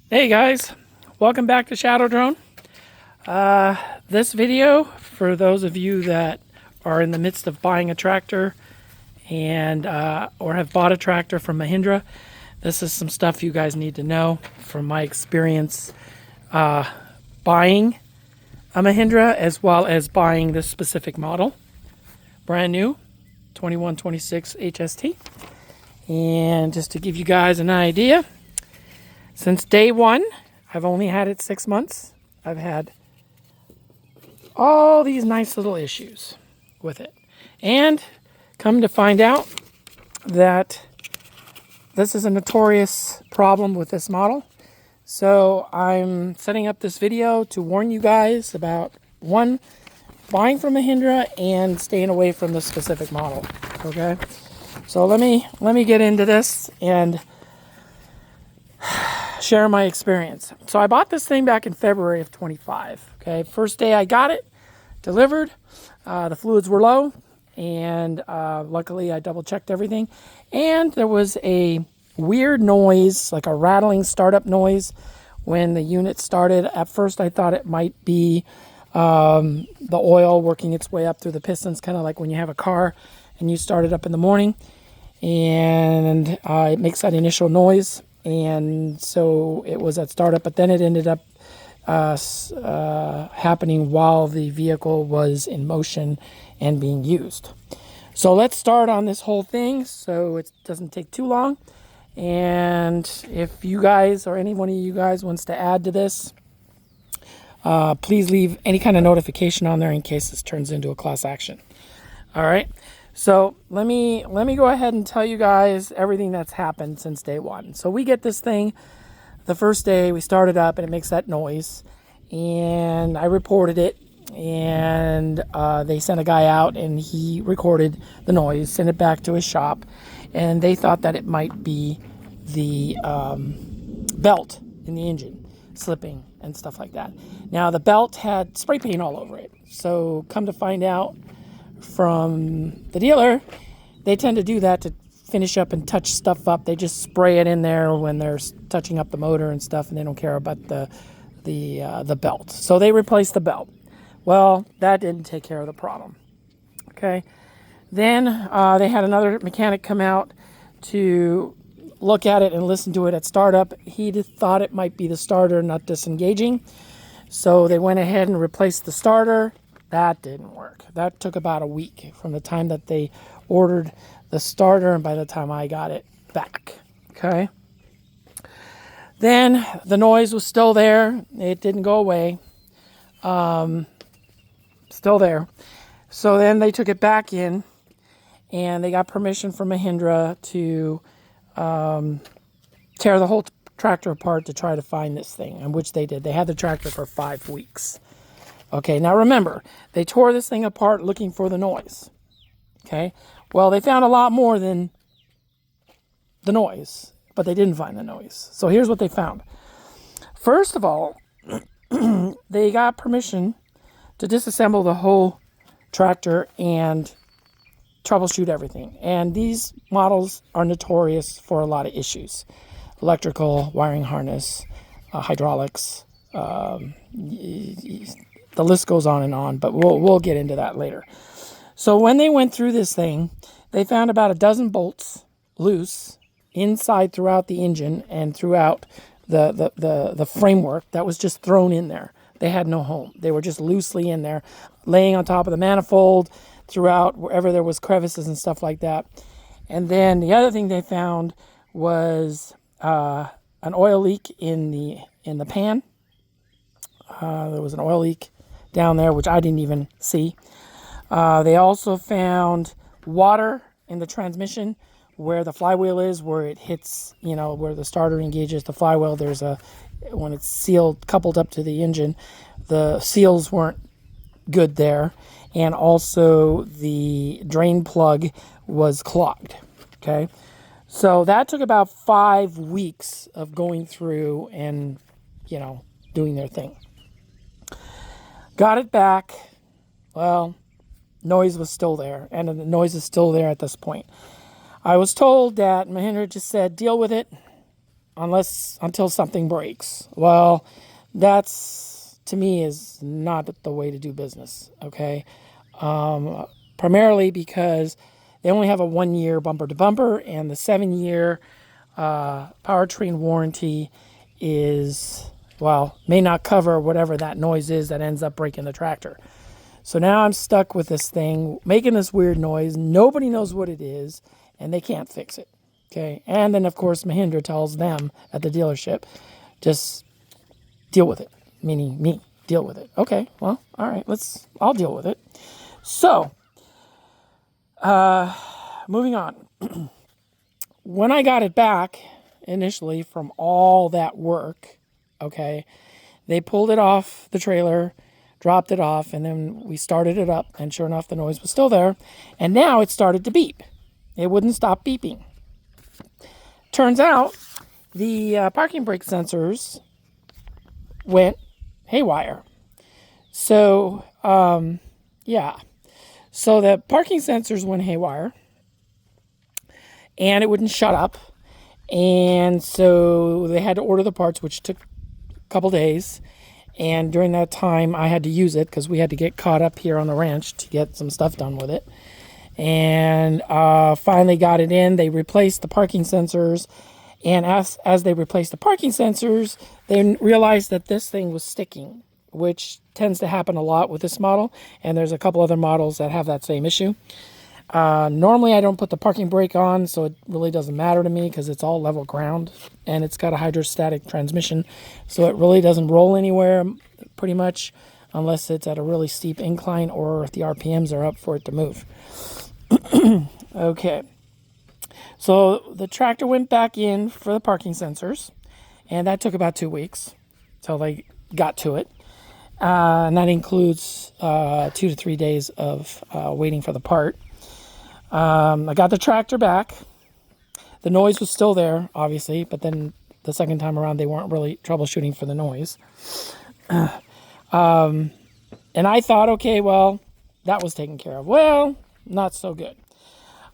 Hey guys, welcome back to Shadow Drone. This video, for those of you that are in the midst of buying a tractor and or have bought a tractor from Mahindra, this is some stuff you guys need to know from my experience buying a Mahindra as well as buying this specific model. Brand new, 2126 HST. And just to give you guys an idea, since day one, I've only had it 6 months. I've had all these nice little issues with it. And come to find out that this is a notorious problem with this model. So I'm setting up this video to warn you guys about, one, buying from Mahindra and staying away from this specific model. Okay? So let me get into this and share my experience. So I bought this thing back in February of 25. Okay, first day I got it delivered, the fluids were low, and luckily I double checked everything, and there was a weird noise, like a rattling startup noise when the unit started. At first I thought it might be the oil working its way up through the pistons, kind of like when you have a car and you start it up in the morning, and it makes that initial noise. And so it was at startup, but then it ended up happening while the vehicle was in motion and being used. So let's start on this whole thing so it doesn't take too long. And if you guys or any one of you guys wants to add to this, please leave any kind of notification on there in case this turns into a class action. All right. So let me go ahead and tell you guys everything that's happened since day one. So we get this thing the first day we started up and it makes that noise, and I reported it, and they sent a guy out and he recorded the noise, sent it back to his shop, and they thought that it might be the belt in the engine slipping and stuff like that. Now the belt had spray paint all over it. So come to find out from the dealer, they tend to do that to finish up and touch stuff up. They just spray it in there when they're touching up the motor and stuff, and they don't care about the belt. So they replaced the belt. Well, that didn't take care of the problem. Okay. Then they had another mechanic come out to look at it and listen to it at startup. He thought it might be the starter not disengaging. So they went ahead and replaced the starter. That didn't work. That took about a week from the time that they ordered the starter and by the time I got it back. Okay. Then the noise was still there. It didn't go away. Still there. So then they took it back in and they got permission from Mahindra to tear the whole tractor apart to try to find this thing, and which they did. They had the tractor for 5 weeks. Okay, now remember, they tore this thing apart looking for the noise. Okay, well, they found a lot more than the noise, but they didn't find the noise. So here's what they found. First of all, they got permission to disassemble the whole tractor and troubleshoot everything. And these models are notorious for a lot of issues: electrical, wiring harness, hydraulics, the list goes on and on, but we'll get into that later. So when they went through this thing, they found about a dozen bolts loose inside throughout the engine and throughout the framework that was just thrown in there. They had no home. They were just loosely in there, laying on top of the manifold throughout wherever there was crevices and stuff like that. And then the other thing they found was an oil leak in the pan. There was an oil leak down there, which I didn't even see. They also found water in the transmission where the flywheel is, where it hits, where the starter engages the flywheel. When it's sealed, coupled up to the engine, the seals weren't good there. And also the drain plug was clogged. Okay. So that took about 5 weeks of going through and, doing their thing. Got it back. Well, noise was still there, and the noise is still there at this point. I was told that Mahindra just said, deal with it. until something breaks. Well, that's, to me, is not the way to do business. Okay. Primarily because they only have a 1-year bumper to bumper, and the 7-year powertrain warranty may not cover whatever that noise is that ends up breaking the tractor. So now I'm stuck with this thing making this weird noise. Nobody knows what it is, and they can't fix it. Okay. And then, of course, Mahindra tells them at the dealership, just deal with it, meaning me, deal with it. Okay, well, all right, I'll deal with it. So, moving on. When I got it back initially from all that work, okay, they pulled it off the trailer, dropped it off, and then we started it up, and sure enough, the noise was still there, and now it started to beep. It wouldn't stop beeping. Turns out the parking brake sensors went haywire. So, So the parking sensors went haywire, and it wouldn't shut up. And so they had to order the parts, which took a couple days. And during that time, I had to use it because we had to get caught up here on the ranch to get some stuff done with it. And finally got it in. They replaced the parking sensors. And as they replaced the parking sensors, they realized that this thing was sticking, which tends to happen a lot with this model. And there's a couple other models that have that same issue. Normally, I don't put the parking brake on, so it really doesn't matter to me because it's all level ground. And it's got a hydrostatic transmission, so it really doesn't roll anywhere pretty much unless it's at a really steep incline or if the RPMs are up for it to move. Okay. So the tractor went back in for the parking sensors, and that took about 2 weeks till they got to it. And that includes 2 to 3 days of waiting for the part. I got the tractor back. The noise was still there, obviously, but then the second time around, they weren't really troubleshooting for the noise. And I thought, okay, well, that was taken care of. Well, not so good.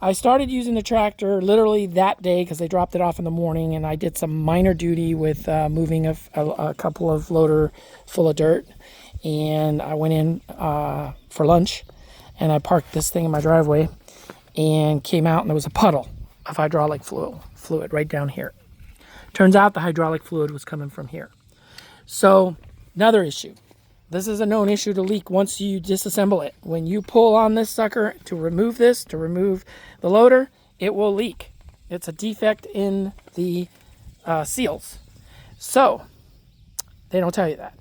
I started using the tractor literally that day because they dropped it off in the morning, and I did some minor duty with moving a couple of loader full of dirt. And I went in for lunch, and I parked this thing in my driveway and came out, and there was a puddle of hydraulic fluid right down here. Turns out the hydraulic fluid was coming from here. So another issue. This is a known issue to leak once you disassemble it. When you pull on this sucker to remove the loader, it will leak. It's a defect in the seals. So they don't tell you that.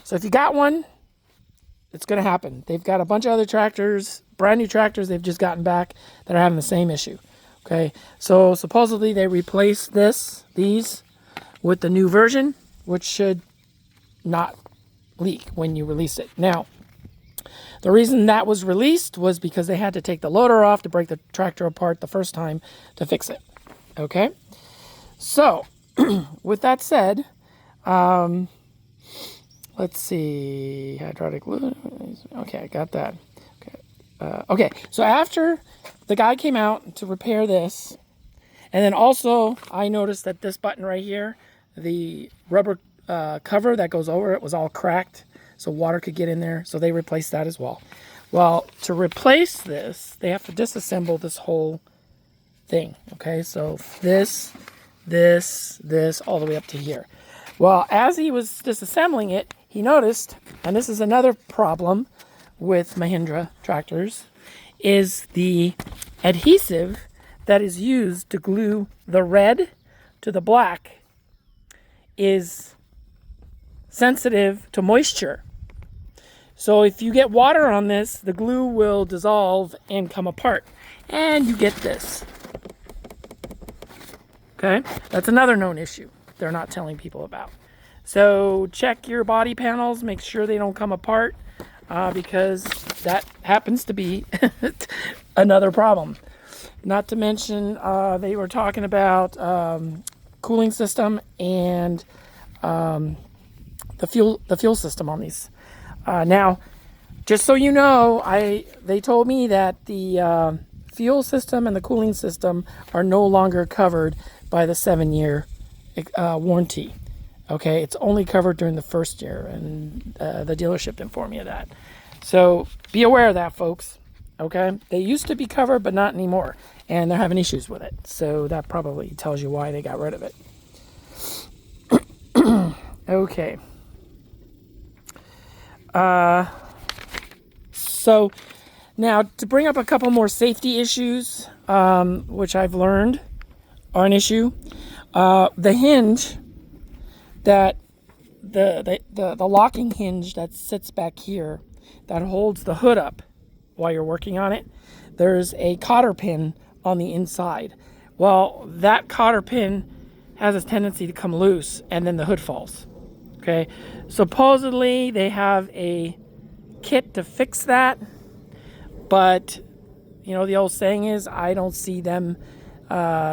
So if you got one, it's going to happen. They've got a bunch of other tractors, brand new tractors they've just gotten back that are having the same issue. Okay, so supposedly they replaced these with the new version, which should not leak when you release it. Now, the reason that was released was because they had to take the loader off to break the tractor apart the first time to fix it. Okay, so with that said, let's see, hydraulic fluid. Okay, I got that. Okay, so after the guy came out to repair this, and then also I noticed that this button right here, the rubber cover that goes over it was all cracked, so water could get in there, so they replaced that as well. Well, to replace this, they have to disassemble this whole thing, okay? So this, all the way up to here. Well, as he was disassembling it, he noticed, and this is another problem with Mahindra tractors, is the adhesive that is used to glue the red to the black is sensitive to moisture. So if you get water on this, the glue will dissolve and come apart, and you get this. Okay, that's another known issue they're not telling people about. So check your body panels, make sure they don't come apart, because that happens to be another problem. Not to mention, they were talking about cooling system and the fuel system on these. Now, just so you know, they told me that the fuel system and the cooling system are no longer covered by the 7-year warranty. Okay, it's only covered during the first year, and the dealership informed me of that. So be aware of that, folks. Okay, they used to be covered, but not anymore, and they're having issues with it. So that probably tells you why they got rid of it. Okay. So now to bring up a couple more safety issues, which I've learned are an issue. The hinge that the locking hinge that sits back here that holds the hood up while you're working on it, there's a cotter pin on the inside. Well, that cotter pin has a tendency to come loose and then the hood falls. Okay, supposedly they have a kit to fix that, but you know, the old saying is, I don't see them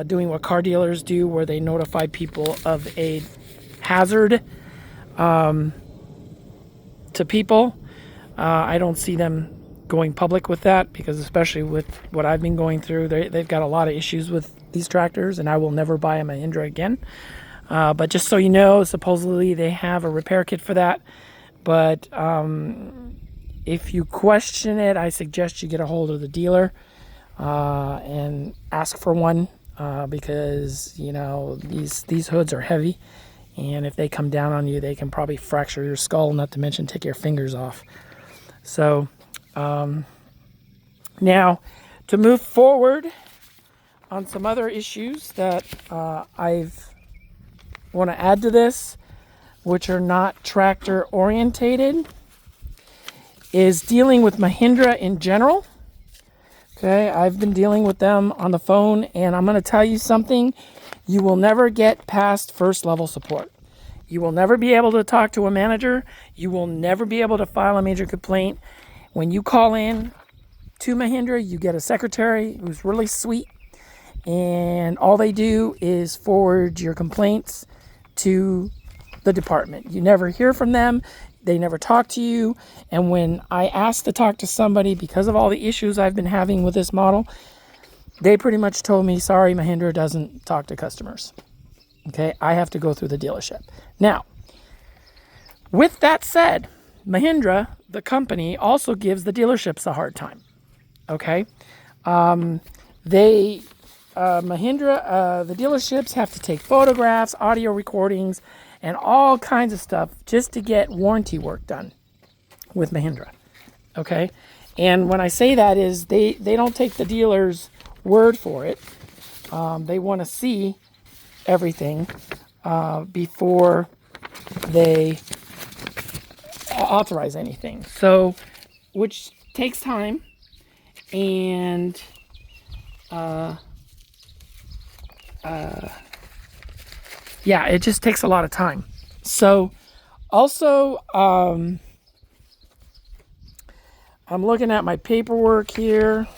doing what car dealers do, where they notify people of a hazard to people. I don't see them going public with that, because especially with what I've been going through, they've got a lot of issues with these tractors, and I will never buy a Mahindra again. But just so you know, supposedly they have a repair kit for that. But if you question it, I suggest you get a hold of the dealer and ask for one, because you know, these hoods are heavy, and if they come down on you, they can probably fracture your skull, not to mention take your fingers off. So now to move forward on some other issues that I've want to add to this, which are not tractor orientated, is dealing with Mahindra in general. Okay, I've been dealing with them on the phone, and I'm going to tell you something. You will never get past first level support. You will never be able to talk to a manager. You will never be able to file a major complaint. When you call in to Mahindra, you get a secretary who's really sweet, and all they do is forward your complaints to the department. You never hear from them. They never talk to you. And when I asked to talk to somebody, because of all the issues I've been having with this model, they pretty much told me, sorry, Mahindra doesn't talk to customers. Okay, I have to go through the dealership. Now, with that said, Mahindra, the company, also gives the dealerships a hard time. Okay, Mahindra, the dealerships have to take photographs, audio recordings, and all kinds of stuff just to get warranty work done with Mahindra. Okay, and when I say that is they don't take the dealer's word for it. They want to see everything before they authorize anything. So, which takes time, and yeah, it just takes a lot of time. So also, I'm looking at my paperwork here,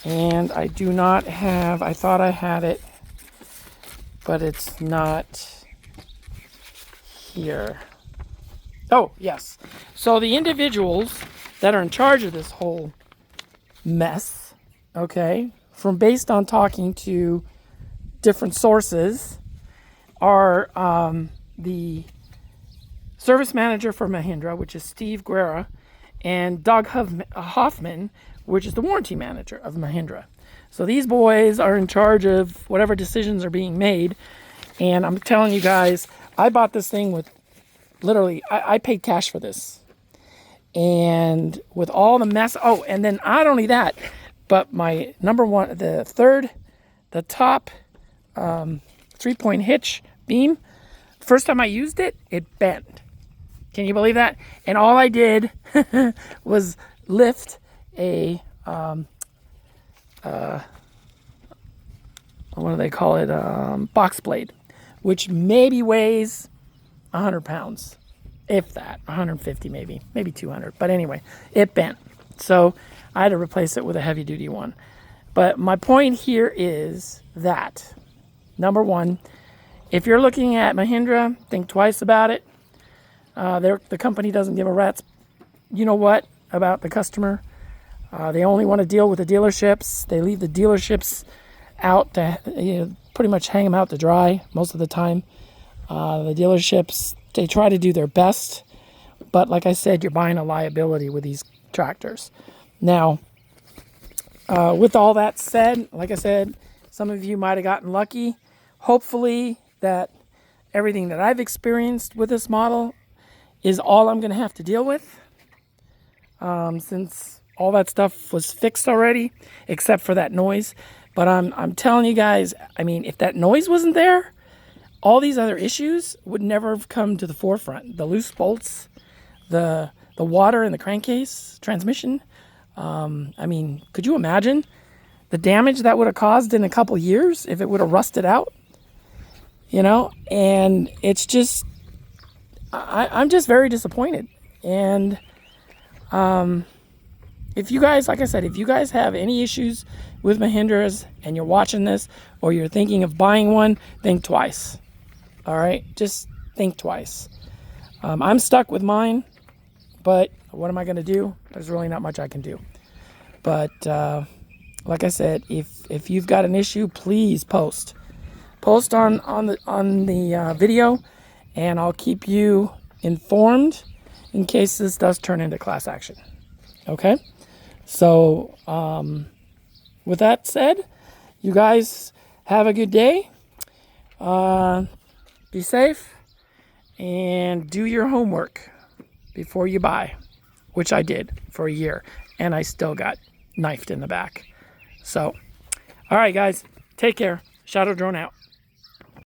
and I do not have, I thought I had it, but it's not here. Oh, yes. So the individuals that are in charge of this whole mess, okay, from based on talking to different sources, are the service manager for Mahindra, which is Steve Guerra, and Doug Hoffman, which is the warranty manager of Mahindra. So these boys are in charge of whatever decisions are being made. And I'm telling you guys, I bought this thing with literally, I paid cash for this. And with all the mess, oh, and then not only that, but my number one, the top 3-point hitch beam, first time I used it, it bent. Can you believe that? And all I did was lift a, what do they call it? Box blade, which maybe weighs 100 pounds, if that, 150 maybe 200. But anyway, it bent. So I had to replace it with a heavy duty one. But my point here is that, number one, if you're looking at Mahindra, think twice about it. The company doesn't give a rat's, you know what, about the customer. They only want to deal with the dealerships. They leave the dealerships out to pretty much hang them out to dry most of the time. The dealerships, they try to do their best, but like I said, you're buying a liability with these tractors. Now, with all that said, like I said, some of you might have gotten lucky. Hopefully that everything that I've experienced with this model is all I'm going to have to deal with, since all that stuff was fixed already, except for that noise. But I'm telling you guys, I mean, if that noise wasn't there, all these other issues would never have come to the forefront. The loose bolts, the water in the crankcase, transmission. I mean, could you imagine the damage that would have caused in a couple years if it would have rusted out? You know, and it's just, I'm just very disappointed. And if you guys, like I said, if you guys have any issues with Mahindras and you're watching this or you're thinking of buying one, think twice. All right, just think twice. I'm stuck with mine, but what am I going to do? There's really not much I can do. But like I said, if you've got an issue, please post on the video, and I'll keep you informed in case this does turn into class action. Okay, so with that said, you guys have a good day. Be safe and do your homework before you buy, which I did for a year, and I still got knifed in the back. So, all right, guys, take care. Shadow Drone out.